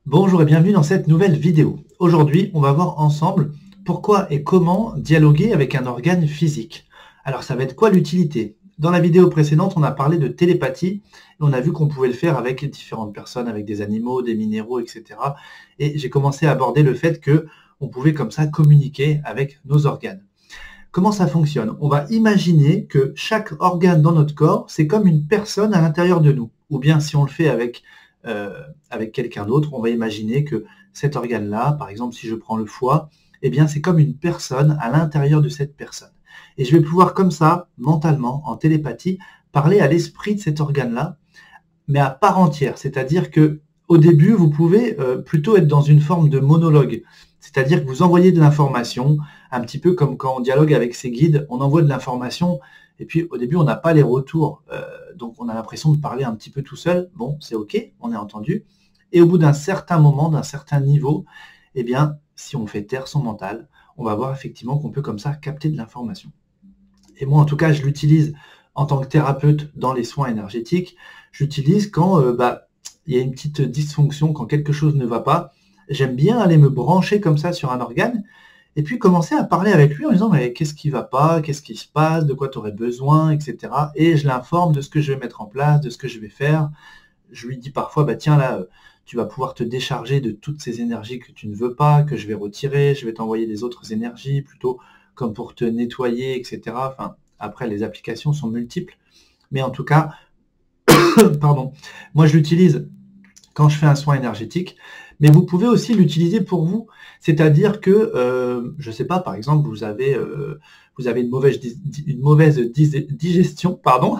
Bonjour et bienvenue dans cette nouvelle vidéo. Aujourd'hui, on va voir ensemble pourquoi et comment dialoguer avec un organe physique. Alors, ça va être quoi l'utilité? Dans la vidéo précédente, on a parlé de télépathie et on a vu qu'on pouvait le faire avec différentes personnes, avec des animaux, des minéraux, etc. Et j'ai commencé à aborder le fait que on pouvait comme ça communiquer avec nos organes. Comment ça fonctionne? On va imaginer que chaque organe dans notre corps, c'est comme une personne à l'intérieur de nous. Ou bien si on le fait euh, avec quelqu'un d'autre, on va imaginer que cet organe-là, par exemple si je prends le foie, eh bien c'est comme une personne à l'intérieur de cette personne. Et je vais pouvoir comme ça, mentalement, en télépathie, parler à l'esprit de cet organe-là, mais à part entière. C'est-à-dire que au début, vous pouvez plutôt être dans une forme de monologue. C'est-à-dire que vous envoyez de l'information, un petit peu comme quand on dialogue avec ses guides, on envoie de l'information, et puis au début, on n'a pas les retours. Donc on a l'impression de parler un petit peu tout seul. Bon, c'est OK, on est entendu. Et au bout d'un certain moment, d'un certain niveau, eh bien, si on fait taire son mental, on va voir effectivement qu'on peut comme ça capter de l'information. Et moi, en tout cas, je l'utilise en tant que thérapeute dans les soins énergétiques. J'utilise quand il y a une petite dysfonction, quand quelque chose ne va pas. J'aime bien aller me brancher comme ça sur un organe et puis commencer à parler avec lui en disant mais qu'est-ce qui va pas, qu'est-ce qui se passe, de quoi tu aurais besoin, etc. Et je l'informe de ce que je vais mettre en place, de ce que je vais faire. Je lui dis parfois, bah tiens là, tu vas pouvoir te décharger de toutes ces énergies que tu ne veux pas, que je vais retirer, je vais t'envoyer des autres énergies, plutôt comme pour te nettoyer, etc. Enfin, après, les applications sont multiples. Mais en tout cas, pardon, moi je l'utilise quand je fais un soin énergétique, mais vous pouvez aussi l'utiliser pour vous. C'est-à-dire que, je ne sais pas, par exemple, vous avez une mauvaise digestion, pardon,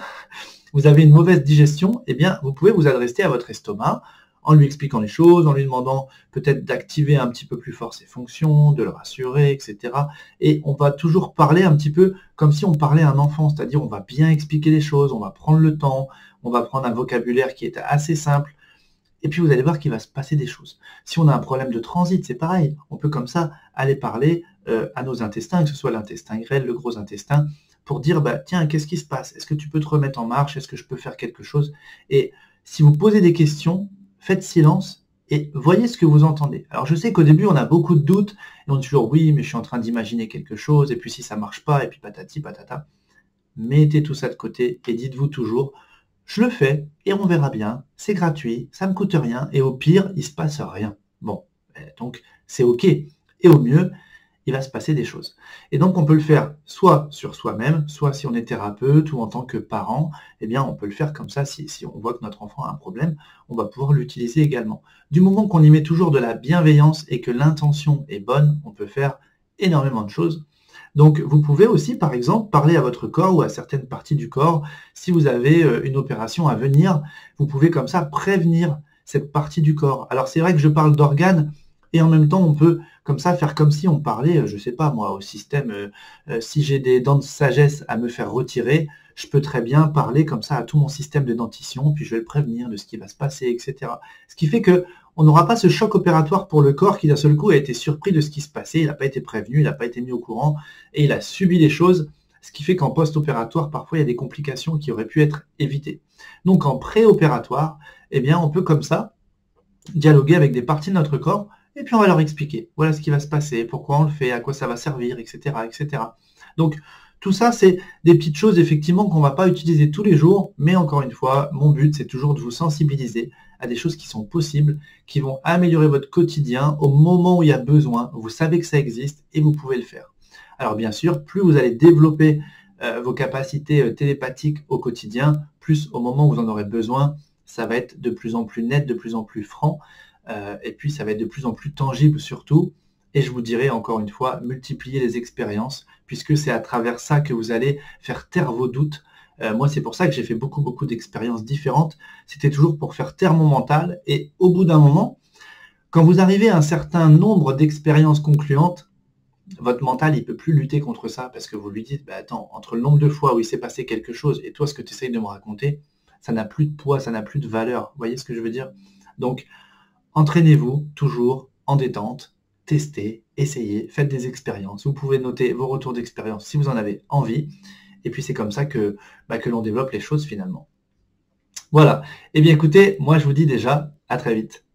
vous avez une mauvaise digestion, eh bien, vous pouvez vous adresser à votre estomac en lui expliquant les choses, en lui demandant peut-être d'activer un petit peu plus fort ses fonctions, de le rassurer, etc. Et on va toujours parler un petit peu comme si on parlait à un enfant, c'est-à-dire on va bien expliquer les choses, on va prendre le temps, on va prendre un vocabulaire qui est assez simple, et puis vous allez voir qu'il va se passer des choses. Si on a un problème de transit, c'est pareil, on peut comme ça aller parler à nos intestins, que ce soit l'intestin grêle, le gros intestin, pour dire, bah, tiens, qu'est-ce qui se passe? Est-ce que tu peux te remettre en marche? Est-ce que je peux faire quelque chose? Et si vous posez des questions, faites silence et voyez ce que vous entendez. Alors je sais qu'au début, on a beaucoup de doutes, et on dit toujours, oui, mais je suis en train d'imaginer quelque chose, et puis si ça marche pas, et puis patati patata. Mettez tout ça de côté et dites-vous toujours, je le fais et on verra bien, c'est gratuit, ça me coûte rien, et au pire, il se passe rien. Bon, donc c'est OK. Et au mieux, il va se passer des choses. Et donc on peut le faire soit sur soi-même, soit si on est thérapeute ou en tant que parent, eh bien on peut le faire comme ça, si on voit que notre enfant a un problème, on va pouvoir l'utiliser également. Du moment qu'on y met toujours de la bienveillance et que l'intention est bonne, on peut faire énormément de choses. Donc vous pouvez aussi, par exemple, parler à votre corps ou à certaines parties du corps. Si vous avez une opération à venir, vous pouvez comme ça prévenir cette partie du corps. Alors c'est vrai que je parle d'organes et en même temps on peut comme ça faire comme si on parlait, je ne sais pas moi, au système, si j'ai des dents de sagesse à me faire retirer, je peux très bien parler comme ça à tout mon système de dentition, puis je vais le prévenir de ce qui va se passer, etc. Ce qui fait que on n'aura pas ce choc opératoire pour le corps qui d'un seul coup a été surpris de ce qui se passait, il n'a pas été prévenu, il n'a pas été mis au courant, et il a subi les choses, ce qui fait qu'en post-opératoire, parfois, il y a des complications qui auraient pu être évitées. Donc en pré-opératoire, eh bien, on peut comme ça dialoguer avec des parties de notre corps, et puis on va leur expliquer. Voilà ce qui va se passer, pourquoi on le fait, à quoi ça va servir, etc. etc. Donc tout ça, c'est des petites choses effectivement qu'on ne va pas utiliser tous les jours, mais encore une fois, mon but, c'est toujours de vous sensibiliser à des choses qui sont possibles, qui vont améliorer votre quotidien au moment où il y a besoin. Vous savez que ça existe et vous pouvez le faire. Alors bien sûr, plus vous allez développer vos capacités télépathiques au quotidien, plus au moment où vous en aurez besoin, ça va être de plus en plus net, de plus en plus franc, et puis ça va être de plus en plus tangible surtout. Et je vous dirai encore une fois, multipliez les expériences, puisque c'est à travers ça que vous allez faire taire vos doutes. Moi, c'est pour ça que j'ai fait beaucoup d'expériences différentes. C'était toujours pour faire taire mon mental. Et au bout d'un moment, quand vous arrivez à un certain nombre d'expériences concluantes, votre mental, il ne peut plus lutter contre ça, parce que vous lui dites, bah, attends, entre le nombre de fois où il s'est passé quelque chose et toi, ce que tu essayes de me raconter, ça n'a plus de poids, ça n'a plus de valeur. Vous voyez ce que je veux dire? Donc, entraînez-vous toujours en détente, testez, essayez, faites des expériences. Vous pouvez noter vos retours d'expérience si vous en avez envie. Et puis c'est comme ça que l'on développe les choses finalement. Voilà. Eh bien écoutez, moi je vous dis déjà à très vite.